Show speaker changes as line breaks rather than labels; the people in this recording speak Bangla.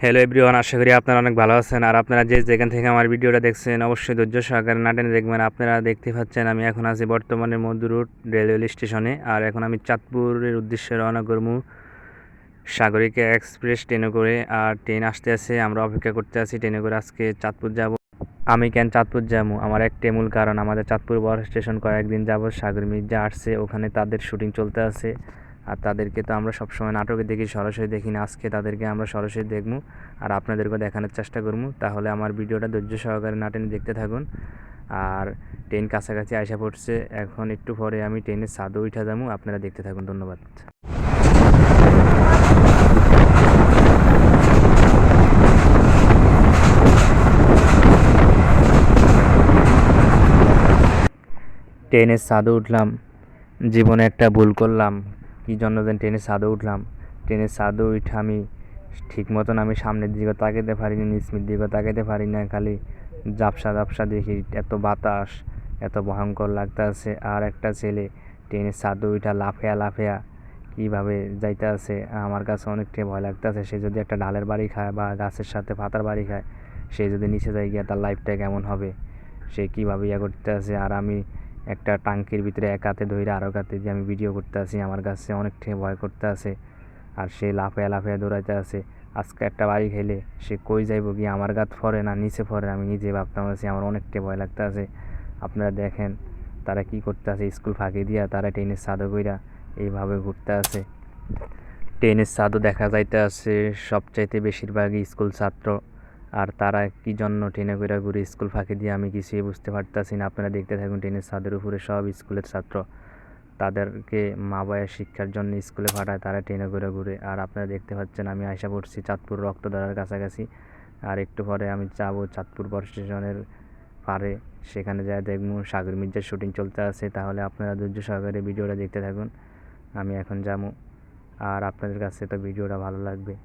হ্যালো এভরিওয়ান, আশা করি আপনারা অনেক ভালো আছেন। আর আপনারা যে যেখান থেকে আমার ভিডিওটা দেখছেন অবশ্যই ধৈর্য সহকারে না টেনে দেখবেন। আপনারা দেখতে পাচ্ছেন আমি এখন আছি বর্তমানে মধু রোড রেলওয়ে স্টেশনে। আর এখন আমি চাঁদপুরের উদ্দেশ্যে রওনা করবো সাগরিকা এক্সপ্রেস ট্রেনে করে। আর ট্রেন আসতে আছে, আমরা অপেক্ষা করতে আছি ট্রেনে করে আজকে চাঁদপুর যাব। আমি কেন চাঁদপুর যাবো, আমার একটাই মূল কারণ, আমাদের চাঁদপুর বড় স্টেশন কয়েকদিন যাবত সাগর মির্জা আসছে, ওখানে তাদের শুটিং চলতে আছে। আর তাদেরকে তো আমরা সবসময় নাটকে দেখি, সরাসরি দেখি না। আজকে তাদেরকে আমরা সরাসরি দেখবো আর আপনাদেরকেও দেখানোর চেষ্টা করবো। তাহলে আমার ভিডিওটা ধৈর্য সহকারে না টেনে দেখতে থাকুন। আর ট্রেন কাছাকাছি আইসা পড়ছে, এখন একটু পরে আমি ট্রেনের ছাদে উঠা যাবো, আপনারা দেখতে থাকুন। ধন্যবাদ। ট্রেনের ছাদে উঠলাম, জীবনে একটা ভুল করলাম। কী জন্য যেন ট্রেনের ছাদে উঠলাম। ট্রেনের ছাদে উঠে আমি ঠিক মতন আমি সামনের দিকে তাকাতে পারিনি, নিচের দিকে তাকাতে পারি না, খালি ঝাপসা ঝাপসা দেখি। এত বাতাস, এত ভয়ঙ্কর লাগতেছে। আর একটা ছেলে ট্রেনের ছাদে উঠা লাফেয়া লাফেয়া কীভাবে যাইতে আছে, আমার কাছে অনেকটাই ভয় লাগতেছে। সে যদি একটা ডালের বাড়ি খায় বা গাছের সাথে পাতার বাড়ি খায়, সে যদি নিচে যায় গিয়া তার লাইফটা কেমন হবে, সে কীভাবে ইয়া করতে আছে। আর আমি একটা টাঙ্কির ভিতরে এক হাতে ধরে আর এক হাতে দিয়ে আমি ভিডিও করতে আছি, আমার কাছে অনেকটাই ভয় করতে আছে। আর সে লাফায়া লাফায়া দৌড়াইতে আছে। আজকে একটা বাড়ি খেলে সে কই যাইব, গিয়ে আমার গাত ফরে না নিচে ফরে, আমি নিজে ভাবতাম আছি। আমার অনেকটাই ভয় লাগতে আছে। আপনারা দেখেন তারা কি করতে আছে, স্কুল ফাঁকি দিয়া তারা ট্রেনের ছাদে কইরা এইভাবে ঘুরতে আছে। ট্রেনের ছাদও দেখা যাইতে আছে সবচাইতে বেশিরভাগই স্কুল ছাত্র। আর তারা কি জন্য ট্রেনে করে ঘুরে স্কুল ফাঁকি দিয়ে আমি কিছুই বুঝতে পারতাছি না। আপনারা দেখতে থাকুন। ট্রেনের ছাদের উপরে সব স্কুলের ছাত্র, তাদেরকে মা বাবার শিক্ষার জন্য স্কুলে পাঠায়, তারা ট্রেনে করে ঘুরে। আর আপনারা দেখতে পাচ্ছেন আমি আশা পড়ছি চাঁদপুর রক্তদ্বারার কাছাকাছি। আর একটু পরে আমি যাব চাঁদপুর বড় স্টেশনের পারে, সেখানে যা দেখবো সাগর মির্জার শুটিং চলতে আছে। তাহলে আপনারা ধৈর্য সহকারে ভিডিওটা দেখতে থাকুন। আমি এখন যাবো, আর আপনাদের কাছে তো ভিডিওটা ভালো লাগবে।